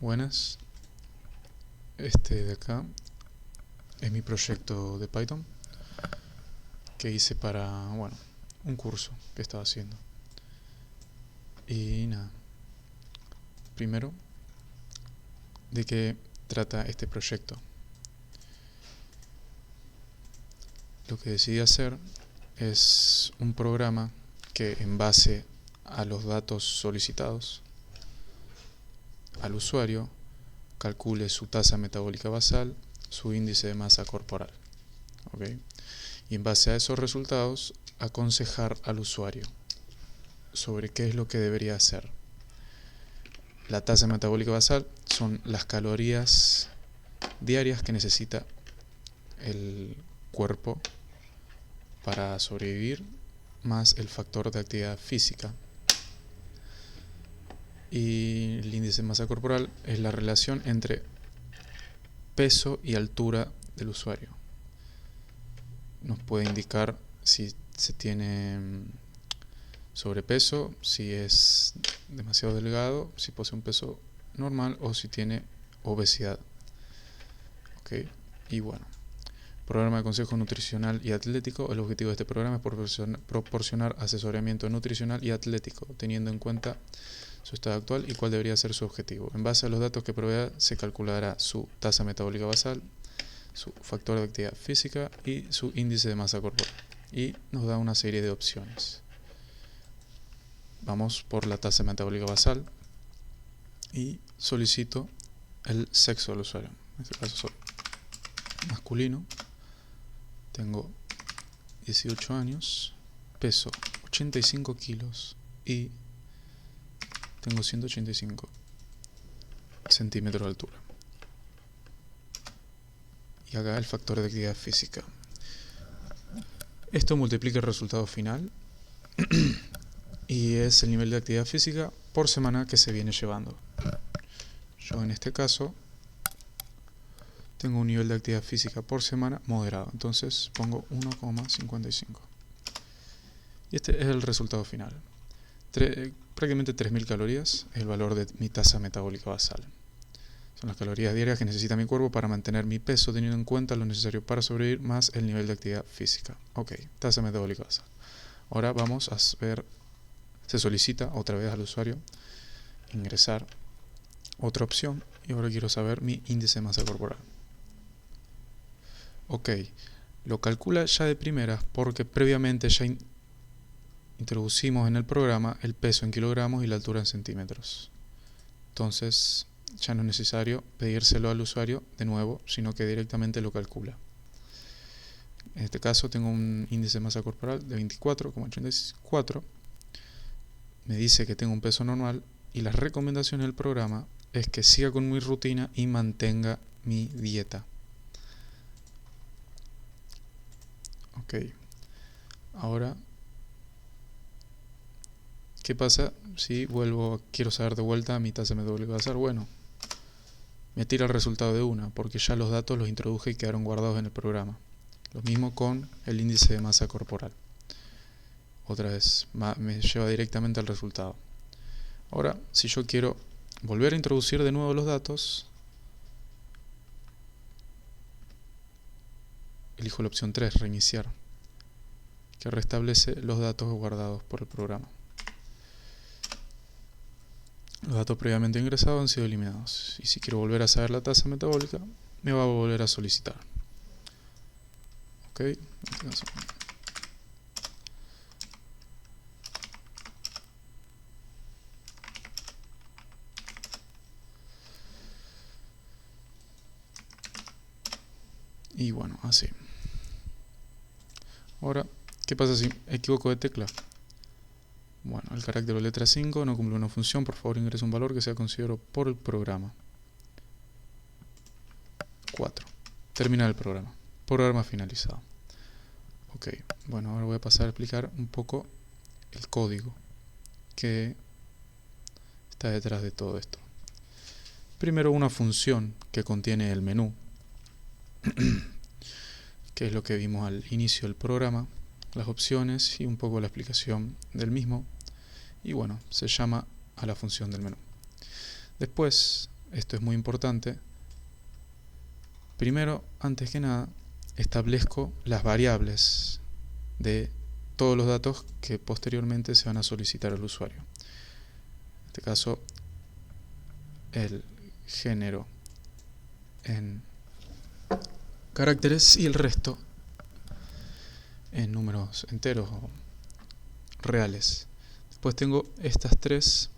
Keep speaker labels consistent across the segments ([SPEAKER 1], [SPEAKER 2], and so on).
[SPEAKER 1] Buenas, este de acá es mi proyecto de Python que hice para, un curso que estaba haciendo. Y nada, primero, ¿de qué trata este proyecto? Lo que decidí hacer es un programa que, en base a los datos solicitados al usuario, calcule su tasa metabólica basal, su índice de masa corporal. ¿Okay? Y en base a esos resultados, aconsejar al usuario sobre qué es lo que debería hacer. La tasa metabólica basal son las calorías diarias que necesita el cuerpo para sobrevivir, más el factor de actividad física. Y el índice de masa corporal es la relación entre peso y altura del usuario. Nos puede indicar si se tiene sobrepeso, si es demasiado delgado, si posee un peso normal o si tiene obesidad. ¿Okay? Y bueno, programa de consejo nutricional y atlético. El objetivo de este programa es proporcionar asesoramiento nutricional y atlético, teniendo en cuenta su estado actual y cuál debería ser su objetivo. En base a los datos que provea, se calculará su tasa metabólica basal, su factor de actividad física y su índice de masa corporal. Y nos da una serie de opciones. Vamos por la tasa metabólica basal y solicito el sexo del usuario. En este caso soy masculino, tengo 18 años, peso 85 kilos y tengo 185 centímetros de altura. Y acá el factor de actividad física. Esto multiplica el resultado final y es el nivel de actividad física por semana que se viene llevando. Yo en este caso tengo un nivel de actividad física por semana moderado, entonces pongo 1,55. Y este es el resultado final. Prácticamente 3000 calorías es el valor de mi tasa metabólica basal. Son las calorías diarias que necesita mi cuerpo para mantener mi peso, teniendo en cuenta lo necesario para sobrevivir más el nivel de actividad física. Ok, tasa metabólica basal. Ahora vamos a ver, se solicita otra vez al usuario ingresar otra opción y ahora quiero saber mi índice de masa corporal. Ok, lo calcula ya de primeras porque previamente ya introducimos en el programa el peso en kilogramos y la altura en centímetros. Entonces ya no es necesario pedírselo al usuario de nuevo, sino que directamente lo calcula. En este caso tengo un índice de masa corporal de 24,84. Me dice que tengo un peso normal y las recomendaciones del programa es que siga con mi rutina y mantenga mi dieta. Ok, ahora, ¿qué pasa si quiero saber de vuelta mi tasa metabólica basal? Bueno, me tira el resultado de una, porque ya los datos los introduje y quedaron guardados en el programa. Lo mismo con el índice de masa corporal. Otra vez, me lleva directamente al resultado. Ahora, si yo quiero volver a introducir de nuevo los datos, elijo la opción 3, reiniciar, que restablece los datos guardados por el programa. Los datos previamente ingresados han sido eliminados. Y si quiero volver a saber la tasa metabólica, me va a volver a solicitar. Ok, en este caso. Y bueno, así. Ahora, ¿qué pasa si equivoco de tecla? Bueno, el carácter o letra 5 no cumple una función, por favor ingrese un valor que sea considerado por el programa. 4. Terminar el programa. Programa finalizado. Ok, bueno, ahora voy a pasar a explicar un poco el código que está detrás de todo esto. Primero, una función que contiene el menú, que es lo que vimos al inicio del programa, las opciones y un poco la explicación del mismo. Y bueno, se llama a la función del menú. Después, esto es muy importante, primero, antes que nada, establezco las variables de todos los datos que posteriormente se van a solicitar al usuario. En este caso, el género en caracteres y el resto en números enteros o reales. Después tengo estas tres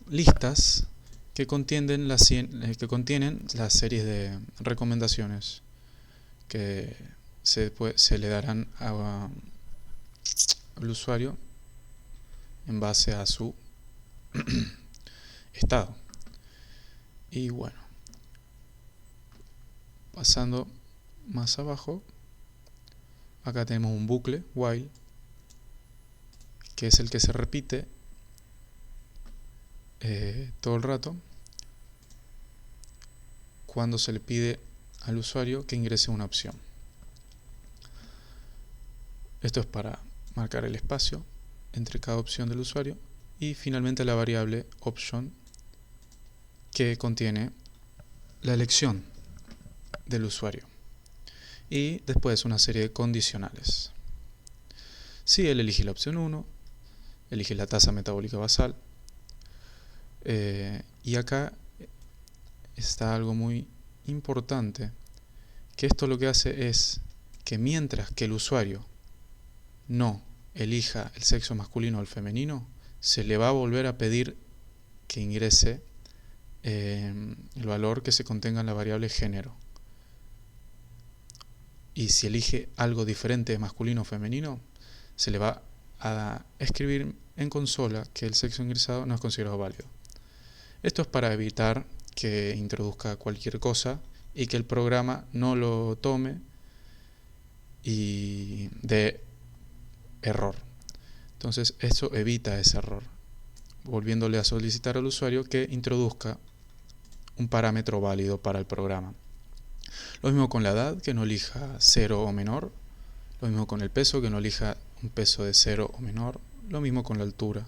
[SPEAKER 1] listas que contienen las series de recomendaciones que se le darán al usuario en base a su estado. Y bueno, pasando más abajo, acá tenemos un bucle while, que es el que se repite todo el rato cuando se le pide al usuario que ingrese una opción. Esto es para marcar el espacio entre cada opción del usuario, y finalmente la variable option, que contiene la elección del usuario, y después una serie de condicionales. Si él elige la opción 1, elige la tasa metabólica basal, y acá está algo muy importante, que esto lo que hace es que mientras que el usuario no elija el sexo masculino o el femenino, se le va a volver a pedir que ingrese el valor que se contenga en la variable género. Y si elige algo diferente de masculino o femenino, se le va a escribir en consola que el sexo ingresado no es considerado válido. Esto es para evitar que introduzca cualquier cosa y que el programa no lo tome y dé error. Entonces eso evita ese error, volviéndole a solicitar al usuario que introduzca un parámetro válido para el programa. Lo mismo con la edad, que no elija 0 o menor. Lo mismo con el peso, que no elija un peso de 0 o menor. Lo mismo con la altura.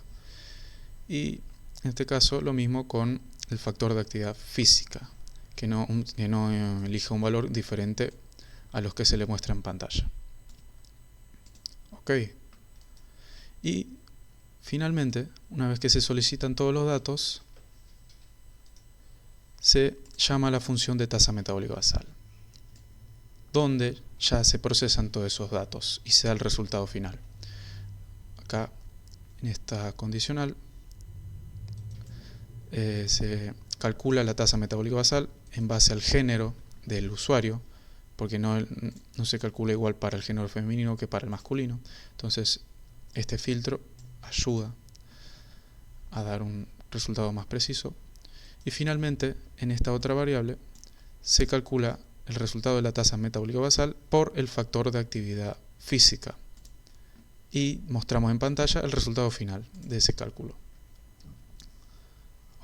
[SPEAKER 1] Y en este caso lo mismo con el factor de actividad física, que no elija un valor diferente a los que se le muestra en pantalla. Ok. Y finalmente, una vez que se solicitan todos los datos, se llama la función de tasa metabólica basal, donde ya se procesan todos esos datos y se da el resultado final. Acá, en esta condicional, se calcula la tasa metabólica basal en base al género del usuario, porque no se calcula igual para el género femenino que para el masculino. Entonces, este filtro ayuda a dar un resultado más preciso. Y finalmente, en esta otra variable, se calcula el resultado de la tasa metabólica basal por el factor de actividad física. Y mostramos en pantalla el resultado final de ese cálculo.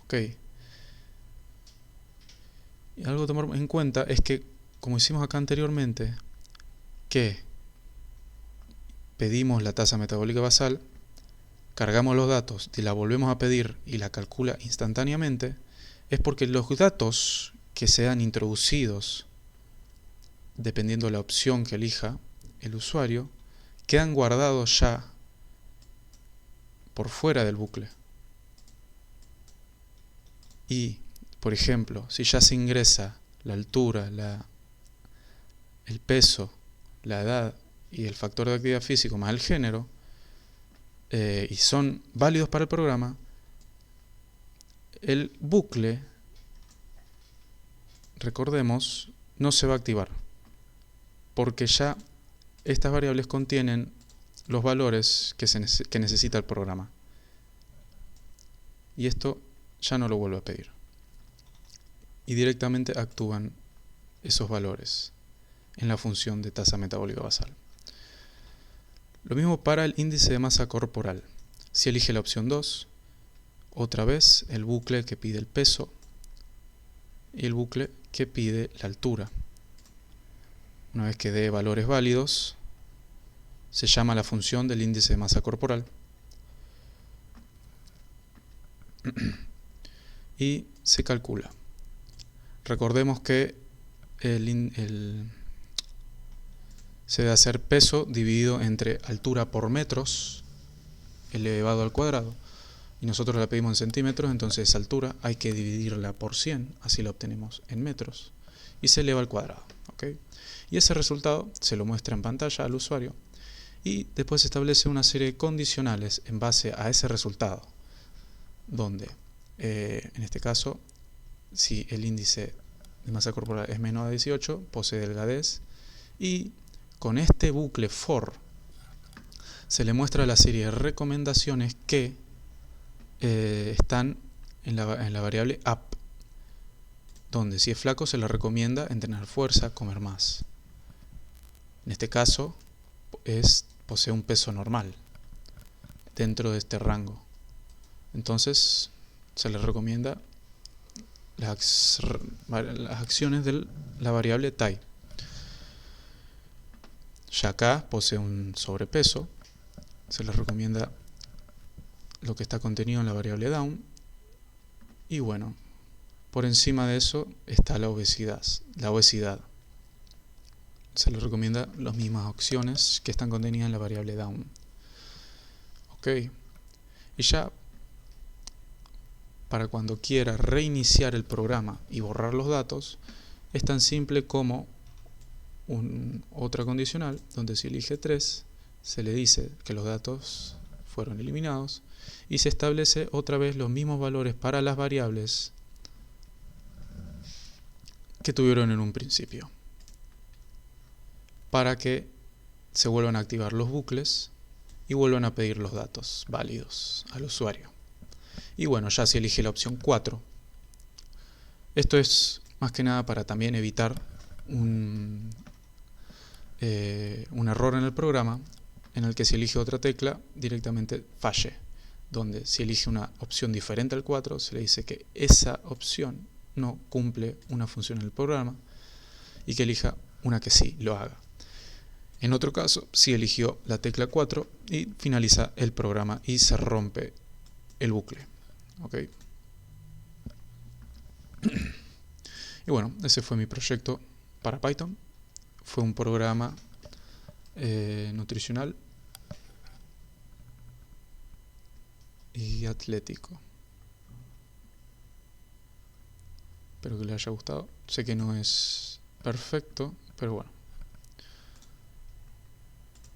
[SPEAKER 1] Ok. Y algo a tomar en cuenta es que, como hicimos acá anteriormente, que pedimos la tasa metabólica basal, cargamos los datos y la volvemos a pedir y la calcula instantáneamente, es porque los datos que sean introducidos, dependiendo de la opción que elija el usuario, quedan guardados ya por fuera del bucle. Y, por ejemplo, si ya se ingresa la altura, el peso, la edad y el factor de actividad físico más el género, y son válidos para el programa, el bucle, recordemos, no se va a activar, porque ya estas variables contienen los valores que necesita el programa. Y esto ya no lo vuelve a pedir. Y directamente actúan esos valores en la función de tasa metabólica basal. Lo mismo para el índice de masa corporal. Si elige la opción 2, otra vez el bucle que pide el peso y el bucle que pide la altura. Una vez que dé valores válidos, se llama la función del índice de masa corporal. Y se calcula. Recordemos que se debe hacer peso dividido entre altura por metros elevado al cuadrado. Y nosotros la pedimos en centímetros, entonces esa altura hay que dividirla por 100, así la obtenemos en metros, y se eleva al cuadrado. ¿Okay? Y ese resultado se lo muestra en pantalla al usuario, y después se establece una serie de condicionales en base a ese resultado, donde, en este caso, si el índice de masa corporal es menor a 18, posee delgadez, y con este bucle for se le muestra la serie de recomendaciones que están en la variable up, donde si es flaco se le recomienda entrenar fuerza, comer más. En este caso posee un peso normal dentro de este rango, entonces se le recomienda las acciones de la variable TAI. Ya acá posee un sobrepeso, se le recomienda lo que está contenido en la variable down, y bueno, por encima de eso está la obesidad. Se le recomienda las mismas opciones que están contenidas en la variable down. Ok, y ya para cuando quiera reiniciar el programa y borrar los datos, es tan simple como otra condicional, donde si elige 3, se le dice que los datos fueron eliminados, y se establece otra vez los mismos valores para las variables que tuvieron en un principio, para que se vuelvan a activar los bucles y vuelvan a pedir los datos válidos al usuario. Y bueno, ya si elige la opción 4, esto es más que nada para también evitar un error en el programa, en el que si elige otra tecla directamente falle, donde si elige una opción diferente al 4 se le dice que esa opción no cumple una función en el programa y que elija una que sí lo haga. En otro caso, si eligió la tecla 4 y finaliza el programa y se rompe el bucle. ¿Okay? Y bueno, ese fue mi proyecto para Python. Fue un programa nutricional y atlético. Espero que les haya gustado. Sé que no es perfecto, pero bueno.